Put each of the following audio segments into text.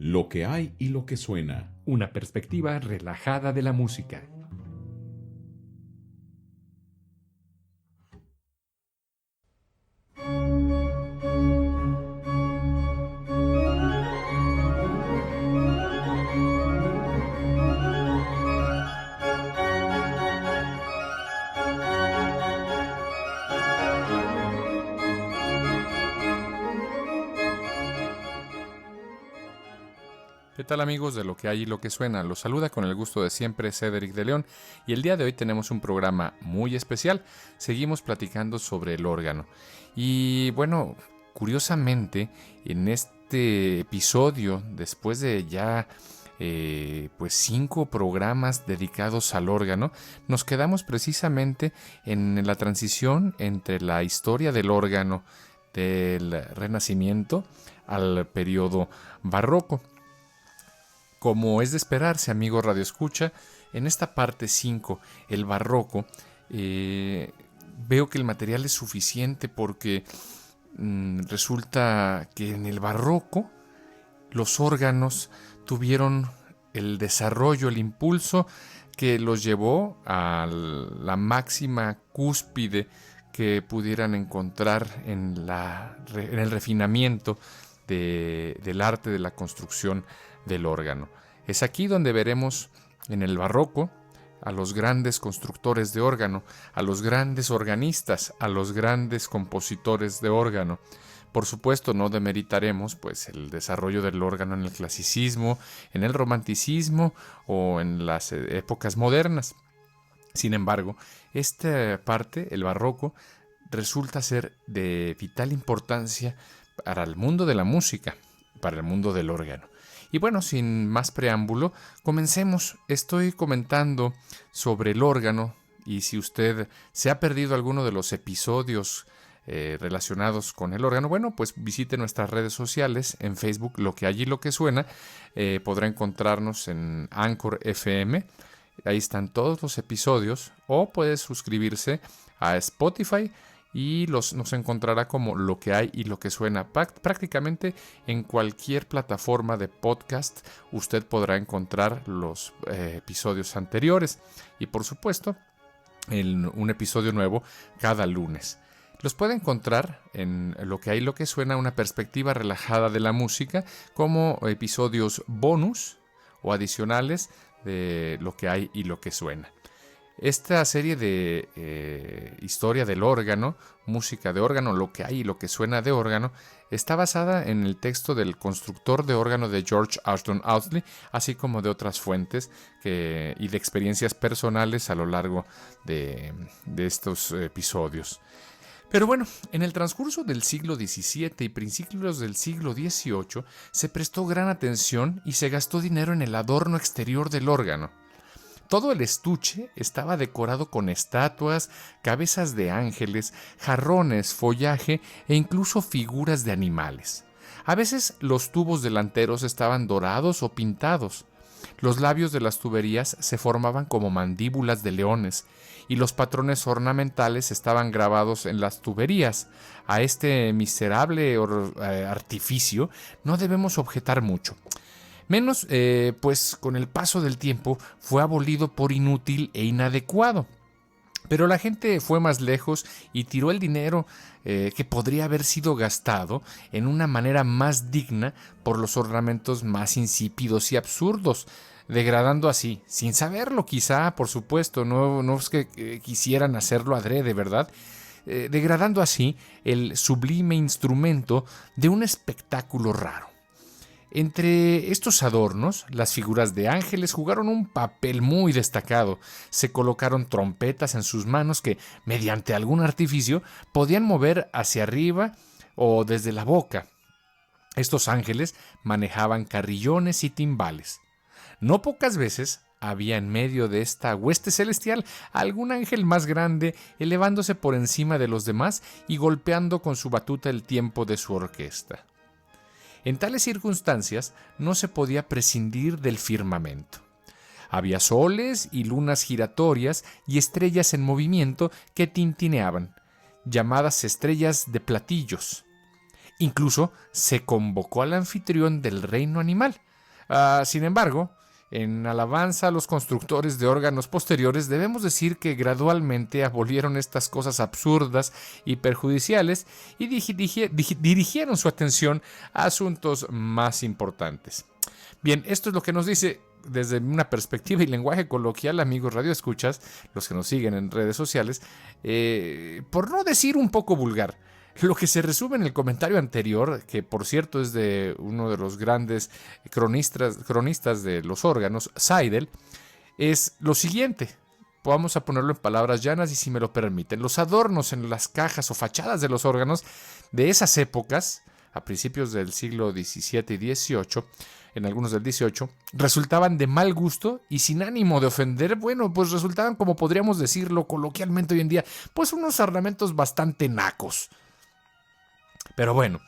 Lo que hay y lo que suena. Una perspectiva relajada de la música. ¿Qué tal, amigos de Lo que hay y lo que suena? Los saluda con el gusto de siempre Cédric de León, y el día de hoy tenemos un programa muy especial. Seguimos platicando sobre el órgano. Y bueno, curiosamente, en este episodio, después de ya 5 programas dedicados al órgano, nos quedamos precisamente en la transición entre la historia del órgano del Renacimiento al periodo barroco. Como es de esperarse, amigo Radio Escucha, en esta parte 5, el barroco, veo que el material es suficiente porque resulta que en el barroco los órganos tuvieron el desarrollo, el impulso que los llevó a la máxima cúspide que pudieran encontrar en el refinamiento del arte de la construcción del órgano. Es aquí donde veremos en el barroco a los grandes constructores de órgano, a los grandes organistas, a los grandes compositores de órgano. Por supuesto, no demeritaremos pues el desarrollo del órgano en el clasicismo, en el romanticismo o en las épocas modernas. Sin embargo, esta parte, el barroco, resulta ser de vital importancia para el mundo de la música, para el mundo del órgano. Y bueno, sin más preámbulo, comencemos. Estoy comentando sobre el órgano, y si usted se ha perdido alguno de los episodios relacionados con el órgano, bueno, pues visite nuestras redes sociales, en Facebook, Lo que hay y lo que suena. Podrá encontrarnos en Anchor FM, ahí están todos los episodios, o puede suscribirse a Spotify y nos encontrará como Lo que hay y lo que suena. Prácticamente en cualquier plataforma de podcast usted podrá encontrar los episodios anteriores, y por supuesto un episodio nuevo cada lunes. Los puede encontrar en Lo que hay y lo que suena, una perspectiva relajada de la música, como episodios bonus o adicionales de Lo que hay y lo que suena. Esta serie de historia del órgano, música de órgano, lo que hay y lo que suena de órgano, está basada en el texto del constructor de órgano de George Ashton Ousley, así como de otras fuentes y de experiencias personales a lo largo de estos episodios. Pero bueno, en el transcurso del siglo XVII y principios del siglo XVIII se prestó gran atención y se gastó dinero en el adorno exterior del órgano. Todo el estuche estaba decorado con estatuas, cabezas de ángeles, jarrones, follaje e incluso figuras de animales. A veces los tubos delanteros estaban dorados o pintados. Los labios de las tuberías se formaban como mandíbulas de leones, y los patrones ornamentales estaban grabados en las tuberías. A este miserable artificio no debemos objetar mucho. Menos, pues con el paso del tiempo fue abolido por inútil e inadecuado. Pero la gente fue más lejos y tiró el dinero que podría haber sido gastado en una manera más digna por los ornamentos más insípidos y absurdos, degradando así, sin saberlo quizá, por supuesto, no es que quisieran hacerlo adrede, ¿verdad? Degradando así el sublime instrumento de un espectáculo raro. Entre estos adornos, las figuras de ángeles jugaron un papel muy destacado. Se colocaron trompetas en sus manos que, mediante algún artificio, podían mover hacia arriba o desde la boca. Estos ángeles manejaban carrillones y timbales. No pocas veces había en medio de esta hueste celestial algún ángel más grande, elevándose por encima de los demás y golpeando con su batuta el tiempo de su orquesta. En tales circunstancias no se podía prescindir del firmamento. Había soles y lunas giratorias y estrellas en movimiento que tintineaban, llamadas estrellas de platillos. Incluso se convocó al anfitrión del reino animal, Sin embargo, en alabanza a los constructores de órganos posteriores, debemos decir que gradualmente abolieron estas cosas absurdas y perjudiciales y dirigieron su atención a asuntos más importantes. Bien, esto es lo que nos dice desde una perspectiva y lenguaje coloquial, amigos radioescuchas, los que nos siguen en redes sociales, por no decir un poco vulgar. Lo que se resume en el comentario anterior, que por cierto es de uno de los grandes cronistas de los órganos, Seidel, es lo siguiente. Vamos a ponerlo en palabras llanas y si me lo permiten. Los adornos en las cajas o fachadas de los órganos de esas épocas, a principios del siglo XVII y XVIII, en algunos del XVIII, resultaban de mal gusto y sin ánimo de ofender. Bueno, pues resultaban, como podríamos decirlo coloquialmente hoy en día, pues unos ornamentos bastante nacos. Pero bueno.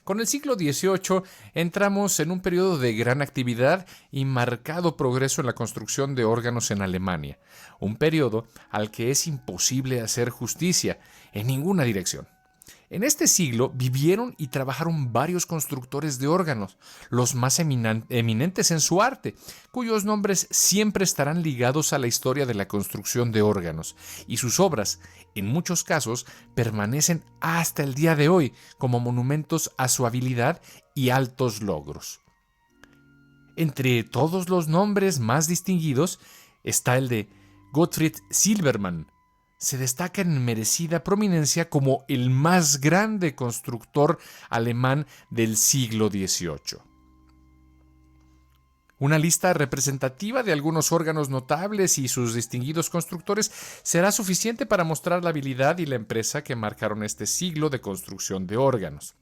Con el siglo XVIII entramos en un periodo de gran actividad y marcado progreso en la construcción de órganos en Alemania, un periodo al que es imposible hacer justicia en ninguna dirección. En este siglo vivieron y trabajaron varios constructores de órganos, los más eminentes en su arte, cuyos nombres siempre estarán ligados a la historia de la construcción de órganos, y sus obras, en muchos casos, permanecen hasta el día de hoy como monumentos a su habilidad y altos logros. Entre todos los nombres más distinguidos está el de Gottfried Silbermann. Se destaca en merecida prominencia como el más grande constructor alemán del siglo XVIII. Una lista representativa de algunos órganos notables y sus distinguidos constructores será suficiente para mostrar la habilidad y la empresa que marcaron este siglo de construcción de órganos.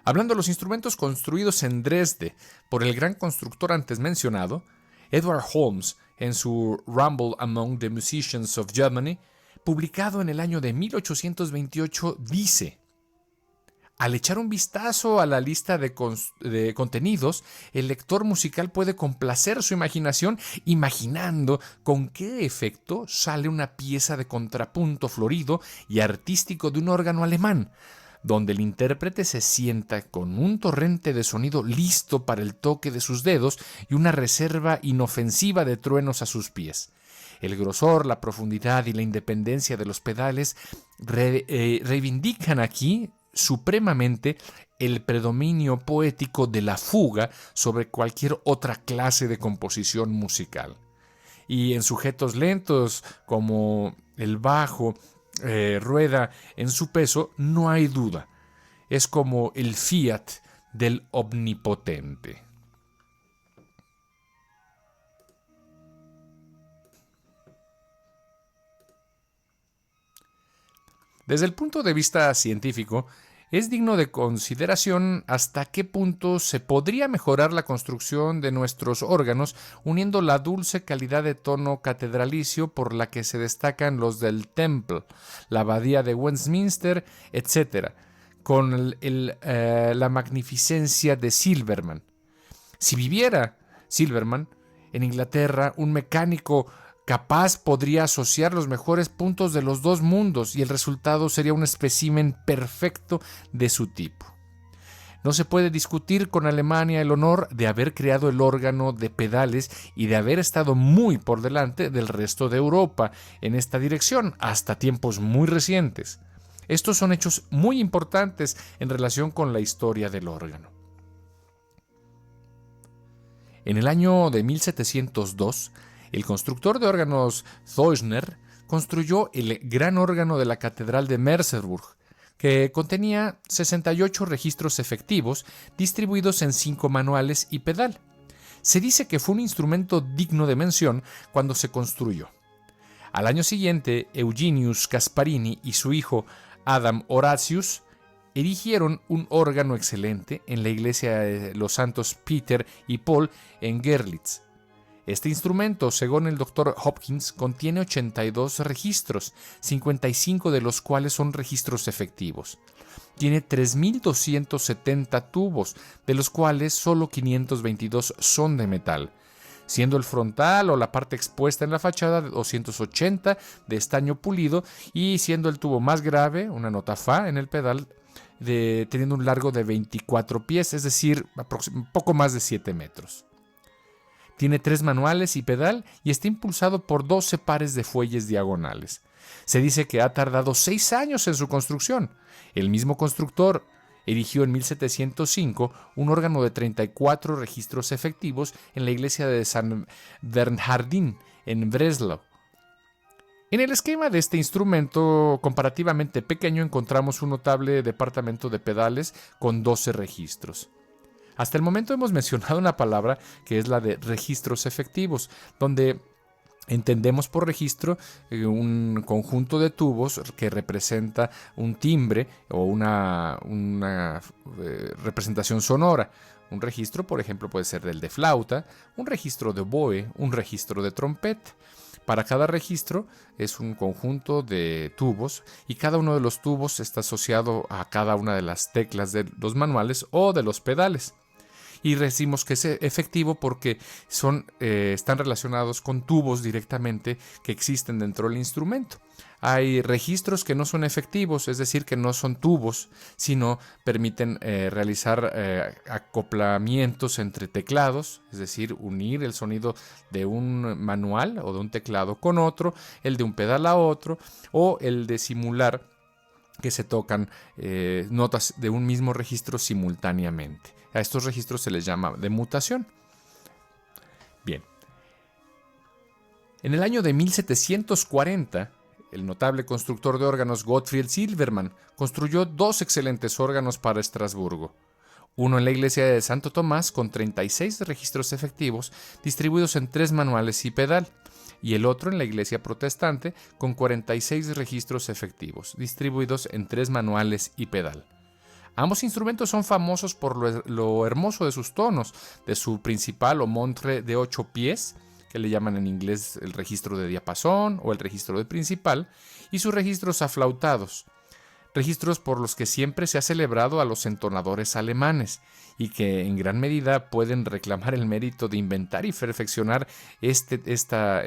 Hablando de los instrumentos construidos en Dresde por el gran constructor antes mencionado, Edward Holmes, en su Rumble Among the Musicians of Germany, publicado en el año de 1828, dice: al echar un vistazo a la lista de contenidos, el lector musical puede complacer su imaginación imaginando con qué efecto sale una pieza de contrapunto florido y artístico de un órgano alemán, donde el intérprete se sienta con un torrente de sonido listo para el toque de sus dedos y una reserva inofensiva de truenos a sus pies. El grosor, la profundidad y la independencia de los pedales reivindican aquí supremamente el predominio poético de la fuga sobre cualquier otra clase de composición musical. Y en sujetos lentos como el bajo, rueda en su peso, no hay duda. Es como el fiat del omnipotente. Desde el punto de vista científico, es digno de consideración hasta qué punto se podría mejorar la construcción de nuestros órganos uniendo la dulce calidad de tono catedralicio por la que se destacan los del Temple, la Abadía de Westminster, etc., con la magnificencia de Silbermann. Si viviera Silbermann en Inglaterra, un mecánico capaz podría asociar los mejores puntos de los dos mundos y el resultado sería un espécimen perfecto de su tipo. No se puede discutir con Alemania el honor de haber creado el órgano de pedales y de haber estado muy por delante del resto de Europa en esta dirección, hasta tiempos muy recientes. Estos son hechos muy importantes en relación con la historia del órgano. En el año de 1702, el constructor de órganos Zeuschner construyó el gran órgano de la Catedral de Merseburg, que contenía 68 registros efectivos distribuidos en 5 manuales y pedal. Se dice que fue un instrumento digno de mención cuando se construyó. Al año siguiente, Eugenius Gasparini y su hijo Adam Horatius erigieron un órgano excelente en la iglesia de los santos Peter y Paul en Görlitz. Este instrumento, según el Dr. Hopkins, contiene 82 registros, 55 de los cuales son registros efectivos. Tiene 3.270 tubos, de los cuales solo 522 son de metal, siendo el frontal o la parte expuesta en la fachada de 280 de estaño pulido y siendo el tubo más grave, una nota Fa en el pedal, teniendo un largo de 24 pies, es decir, un poco más de 7 metros. Tiene 3 manuales y pedal y está impulsado por 12 pares de fuelles diagonales. Se dice que ha tardado 6 años en su construcción. El mismo constructor erigió en 1705 un órgano de 34 registros efectivos en la iglesia de San Bernhardín, en Breslau. En el esquema de este instrumento comparativamente pequeño encontramos un notable departamento de pedales con 12 registros. Hasta el momento hemos mencionado una palabra que es la de registros efectivos, donde entendemos por registro un conjunto de tubos que representa un timbre o una representación sonora. Un registro, por ejemplo, puede ser el de flauta, un registro de oboe, un registro de trompeta. Para cada registro es un conjunto de tubos y cada uno de los tubos está asociado a cada una de las teclas de los manuales o de los pedales. Y decimos que es efectivo porque están relacionados con tubos directamente que existen dentro del instrumento. Hay registros que no son efectivos, es decir, que no son tubos, sino permiten realizar acoplamientos entre teclados, es decir, unir el sonido de un manual o de un teclado con otro, el de un pedal a otro, o el de simular que se tocan notas de un mismo registro simultáneamente. A estos registros se les llama de mutación. Bien. En el año de 1740, el notable constructor de órganos Gottfried Silbermann construyó 2 excelentes órganos para Estrasburgo. Uno en la iglesia de Santo Tomás con 36 registros efectivos distribuidos en 3 manuales y pedal, y el otro en la iglesia protestante con 46 registros efectivos distribuidos en 3 manuales y pedal. Ambos instrumentos son famosos por lo hermoso de sus tonos, de su principal o montre de 8 pies, que le llaman en inglés el registro de diapasón o el registro de principal, y sus registros aflautados, registros por los que siempre se ha celebrado a los entonadores alemanes y que en gran medida pueden reclamar el mérito de inventar y perfeccionar este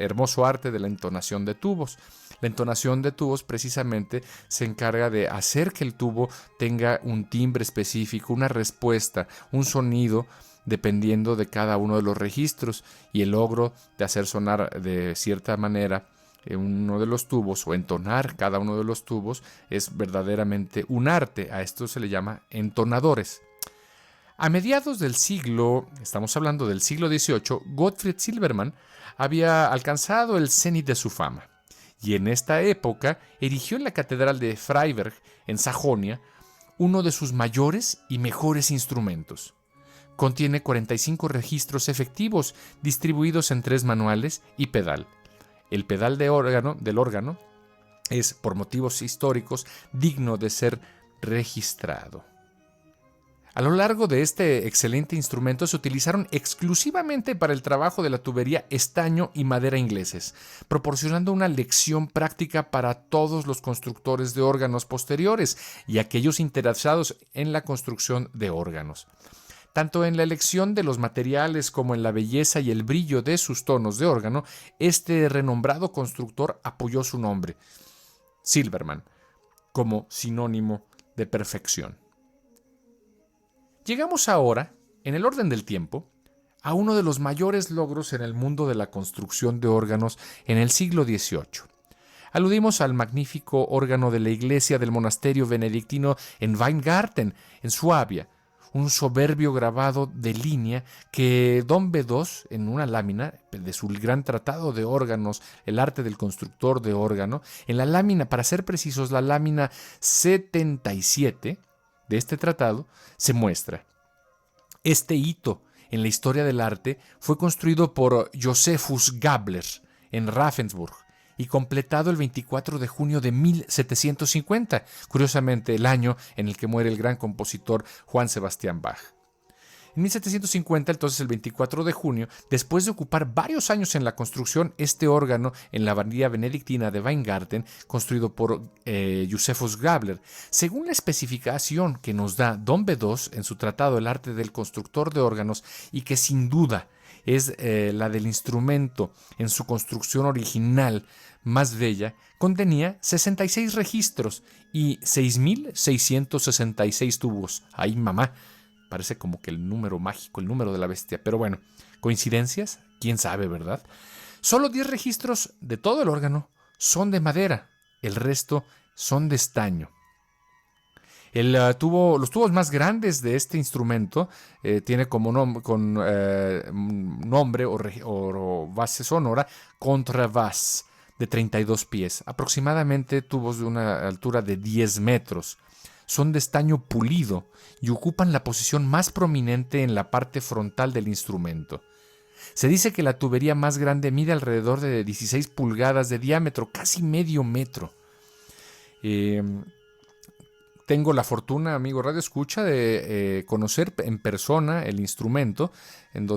hermoso arte de la entonación de tubos. La entonación de tubos precisamente se encarga de hacer que el tubo tenga un timbre específico, una respuesta, un sonido dependiendo de cada uno de los registros, y el logro de hacer sonar de cierta manera uno de los tubos o entonar cada uno de los tubos es verdaderamente un arte. A esto se le llama entonadores. A mediados del siglo, estamos hablando del siglo XVIII, Gottfried Silbermann había alcanzado el cenit de su fama. Y en esta época erigió en la catedral de Freiberg, en Sajonia, uno de sus mayores y mejores instrumentos. Contiene 45 registros efectivos distribuidos en 3 manuales y pedal. El pedal del órgano es, por motivos históricos, digno de ser registrado. A lo largo de este excelente instrumento se utilizaron exclusivamente para el trabajo de la tubería estaño y madera ingleses, proporcionando una lección práctica para todos los constructores de órganos posteriores y aquellos interesados en la construcción de órganos. Tanto en la elección de los materiales como en la belleza y el brillo de sus tonos de órgano, este renombrado constructor apoyó su nombre, Silbermann, como sinónimo de perfección. Llegamos ahora, en el orden del tiempo, a uno de los mayores logros en el mundo de la construcción de órganos en el siglo XVIII. Aludimos al magnífico órgano de la iglesia del monasterio benedictino en Weingarten, en Suabia, un soberbio grabado de línea que Don Bedós, en una lámina de su gran tratado de órganos, el arte del constructor de órgano, en la lámina, para ser precisos, la lámina 77 de este tratado, se muestra. Este hito en la historia del arte fue construido por Josephus Gabler en Ravensburg y completado el 24 de junio de 1750, curiosamente el año en el que muere el gran compositor Juan Sebastián Bach. En 1750, entonces el 24 de junio, después de ocupar varios años en la construcción, este órgano en la abadía benedictina de Weingarten, construido por Josephus Gabler, según la especificación que nos da Don Bedós en su tratado El arte del constructor de órganos, y que sin duda es la del instrumento en su construcción original más bella, contenía 66 registros y 6.666 tubos. ¡Ay, mamá! Parece como que el número mágico, el número de la bestia. Pero bueno, ¿coincidencias? ¿Quién sabe, verdad? Solo 10 registros de todo el órgano son de madera. El resto son de estaño. Los tubos más grandes de este instrumento tiene como nombre o base sonora contrabass de 32 pies, aproximadamente tubos de una altura de 10 metros. Son de estaño pulido y ocupan la posición más prominente en la parte frontal del instrumento. Se dice que la tubería más grande mide alrededor de 16 pulgadas de diámetro, casi medio metro. Tengo la fortuna, amigo Radio Escucha, de conocer en persona el instrumento. En el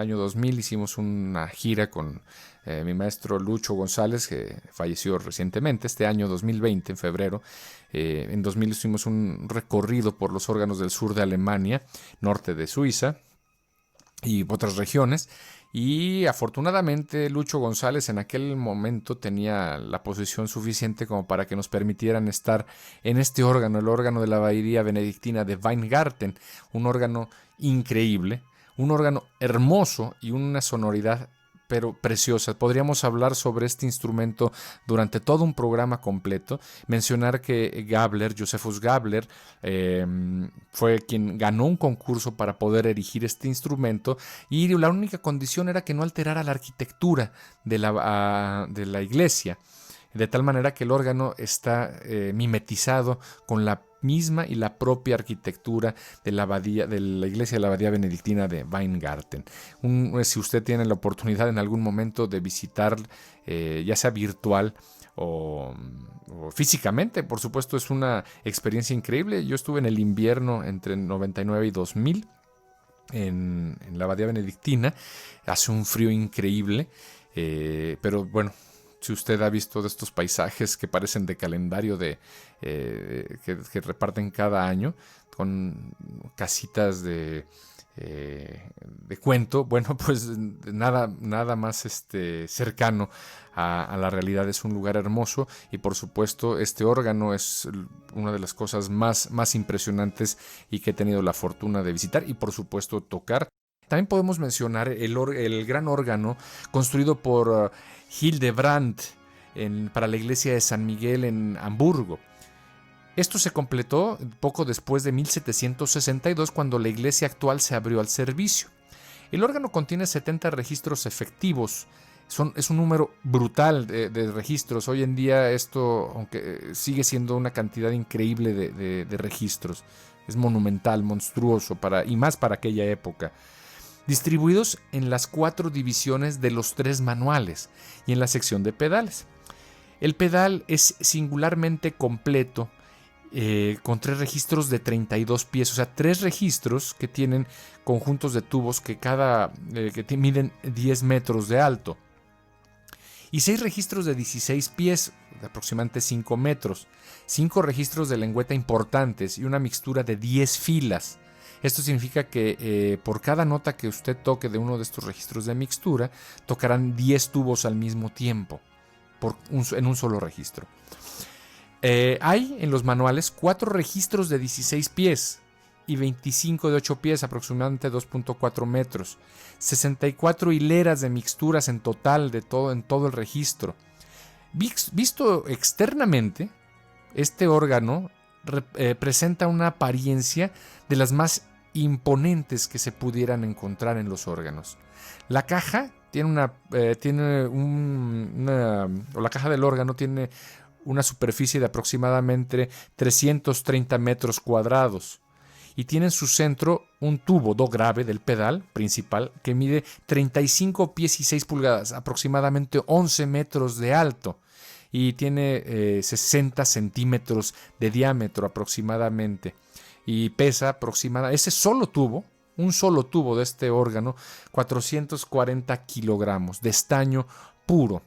año 2000 hicimos una gira con mi maestro Lucho González, que falleció recientemente, este año 2020, en febrero. En 2000 hicimos un recorrido por los órganos del sur de Alemania, norte de Suiza y otras regiones. Y afortunadamente Lucho González en aquel momento tenía la posición suficiente como para que nos permitieran estar en este órgano, el órgano de la abadía benedictina de Weingarten, un órgano increíble, un órgano hermoso y una sonoridad pero preciosa. Podríamos hablar sobre este instrumento durante todo un programa completo. Mencionar que Josephus Gabler, fue quien ganó un concurso para poder erigir este instrumento, y la única condición era que no alterara la arquitectura de la iglesia, de tal manera que el órgano está mimetizado con la misma y la propia arquitectura de la iglesia de la abadía benedictina de Weingarten. Si usted tiene la oportunidad en algún momento de visitar, ya sea virtual o físicamente, por supuesto, es una experiencia increíble. Yo estuve en el invierno entre 99 y 2000 en la abadía benedictina. Hace un frío increíble, pero bueno, si usted ha visto de estos paisajes que parecen de calendario que reparten cada año, con casitas de cuento, bueno, pues nada más cercano a la realidad. Es un lugar hermoso y por supuesto este órgano es una de las cosas más impresionantes y que he tenido la fortuna de visitar y por supuesto tocar. También podemos mencionar el gran órgano construido por Hildebrandt para la iglesia de San Miguel en Hamburgo. Esto se completó poco después de 1762, cuando la iglesia actual se abrió al servicio. El órgano contiene 70 registros efectivos. Es un número brutal de registros. Hoy en día esto, aunque sigue siendo una cantidad increíble de registros, es monumental, monstruoso, y más para aquella época. Distribuidos en las 4 divisiones de los 3 manuales y en la sección de pedales. El pedal es singularmente completo, con 3 registros de 32 pies, o sea, 3 registros que tienen conjuntos de tubos que miden 10 metros de alto, y 6 registros de 16 pies, de aproximadamente 5 metros, 5 registros de lengüeta importantes y una mixtura de 10 filas. Esto significa que por cada nota que usted toque de uno de estos registros de mixtura, tocarán 10 tubos al mismo tiempo, en un solo registro. Hay en los manuales 4 registros de 16 pies, y 25 de 8 pies, aproximadamente 2.4 metros. 64 hileras de mixturas en total en todo el registro. Visto externamente, este órgano presenta una apariencia de las más imponentes que se pudieran encontrar en los órganos. La caja la caja del órgano tiene una superficie de aproximadamente 330 metros cuadrados y tiene en su centro un tubo do grave del pedal principal que mide 35 pies y 6 pulgadas, aproximadamente 11 metros de alto, y tiene 60 centímetros de diámetro aproximadamente, y pesa aproximadamente, un solo tubo de este órgano, 440 kilogramos de estaño puro.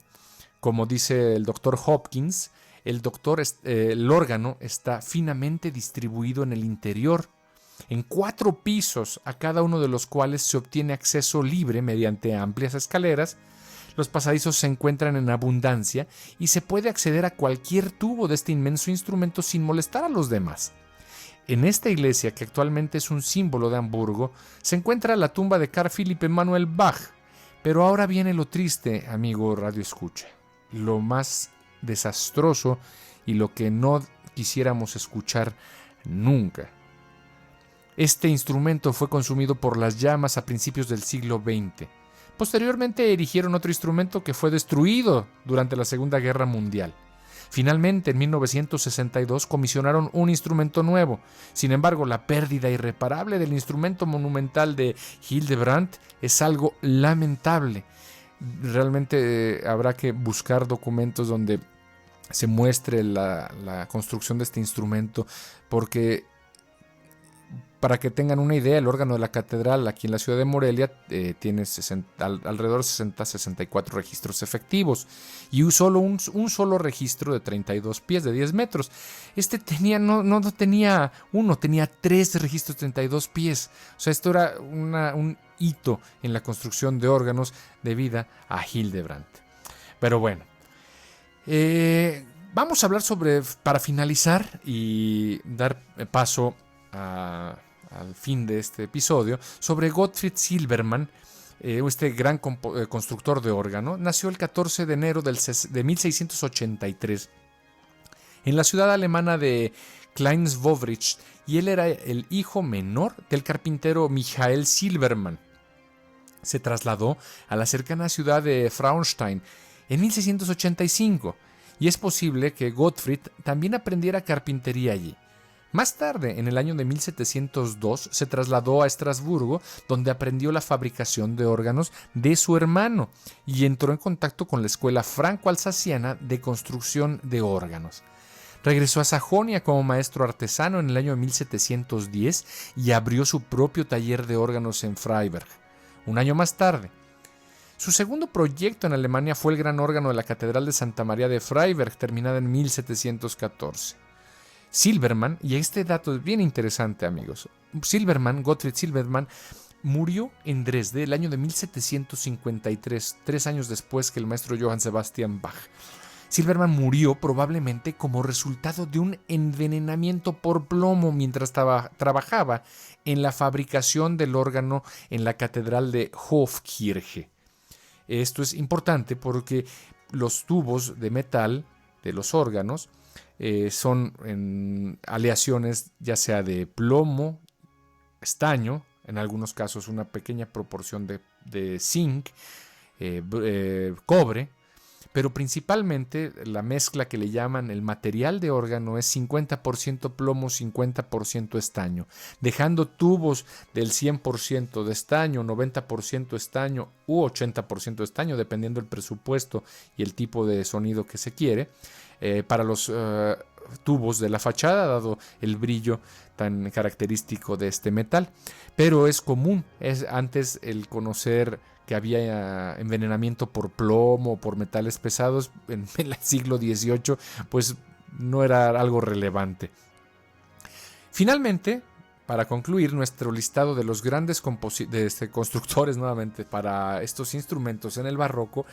Como dice el doctor Hopkins, el órgano está finamente distribuido en el interior, en 4 pisos, a cada uno de los cuales se obtiene acceso libre mediante amplias escaleras. Los pasadizos se encuentran en abundancia y se puede acceder a cualquier tubo de este inmenso instrumento sin molestar a los demás. En esta iglesia, que actualmente es un símbolo de Hamburgo, se encuentra la tumba de Carl Philipp Emanuel Bach. Pero ahora viene lo triste, amigo Radio Escucha, lo más desastroso y lo que no quisiéramos escuchar nunca. Este instrumento fue consumido por las llamas a principios del siglo XX. Posteriormente erigieron otro instrumento que fue destruido durante la Segunda Guerra Mundial. Finalmente, en 1962, comisionaron un instrumento nuevo. Sin embargo, la pérdida irreparable del instrumento monumental de Hildebrandt es algo lamentable. Realmente habrá que buscar documentos donde se muestre la construcción de este instrumento, porque para que tengan una idea, el órgano de la catedral aquí en la ciudad de Morelia tiene alrededor de 60-64 registros efectivos y un solo registro de 32 pies, de 10 metros. Este no tenía uno, tenía 3 registros de 32 pies. O sea, esto era un hito en la construcción de órganos debida a Hildebrandt. Pero bueno, vamos a hablar para finalizar y dar paso al fin de este episodio, sobre Gottfried Silbermann, este gran constructor de órgano. Nació el 14 de enero de 1683 en la ciudad alemana de Kleinwöhrich, y él era el hijo menor del carpintero Michael Silbermann. Se trasladó a la cercana ciudad de Frauenstein en 1685, y es posible que Gottfried también aprendiera carpintería allí. Más tarde, en el año de 1702, se trasladó a Estrasburgo, donde aprendió la fabricación de órganos de su hermano y entró en contacto con la escuela franco-alsaciana de construcción de órganos. Regresó a Sajonia como maestro artesano en el año de 1710 y abrió su propio taller de órganos en Freiberg. Un año más tarde, su segundo proyecto en Alemania fue el gran órgano de la Catedral de Santa María de Freiberg, terminada en 1714. Silbermann, y este dato es bien interesante, amigos, Gottfried Silbermann, murió en Dresde el año de 1753, 3 años después que el maestro Johann Sebastian Bach. Silbermann murió probablemente como resultado de un envenenamiento por plomo mientras trabajaba en la fabricación del órgano en la catedral de Hofkirche. Esto es importante porque los tubos de metal de los órganos son en aleaciones ya sea de plomo, estaño, en algunos casos una pequeña proporción de zinc, cobre, pero principalmente la mezcla que le llaman el material de órgano es 50% plomo, 50% estaño, dejando tubos del 100% de estaño, 90% estaño u 80% estaño, dependiendo del presupuesto y el tipo de sonido que se quiere, para los tubos de la fachada, dado el brillo tan característico de este metal. Pero es común, antes el conocer que había envenenamiento por plomo o por metales pesados en el siglo XVIII, pues no era algo relevante. Finalmente, para concluir nuestro listado de los grandes constructores nuevamente para estos instrumentos en el barroco,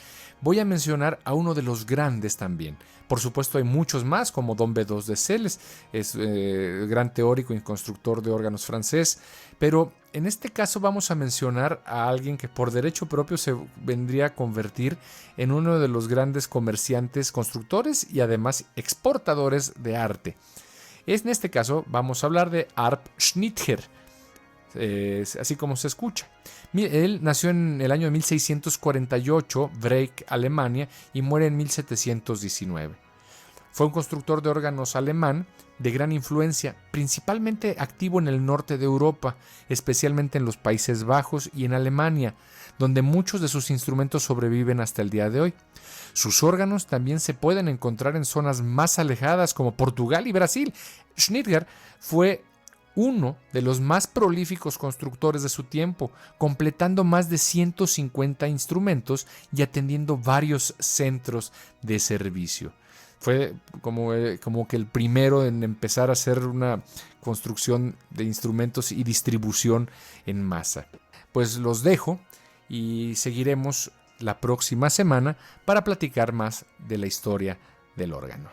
voy a mencionar a uno de los grandes también. Por supuesto hay muchos más, como Don Bedós de Celles, es gran teórico y constructor de órganos francés, pero en este caso vamos a mencionar a alguien que por derecho propio se vendría a convertir en uno de los grandes comerciantes, constructores y además exportadores de arte. En este caso vamos a hablar de Arp Schnitger, así como se escucha. Él nació en el año de 1648, Breik, Alemania, y muere en 1719. Fue un constructor de órganos alemán de gran influencia, principalmente activo en el norte de Europa, especialmente en los Países Bajos y en Alemania, donde muchos de sus instrumentos sobreviven hasta el día de hoy. Sus órganos también se pueden encontrar en zonas más alejadas como Portugal y Brasil. Schnitger fue uno de los más prolíficos constructores de su tiempo, completando más de 150 instrumentos y atendiendo varios centros de servicio. Fue como que el primero en empezar a hacer una construcción de instrumentos y distribución en masa. Pues los dejo y seguiremos la próxima semana para platicar más de la historia del órgano.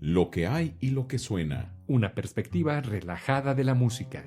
Lo que hay y lo que suena. Una perspectiva relajada de la música.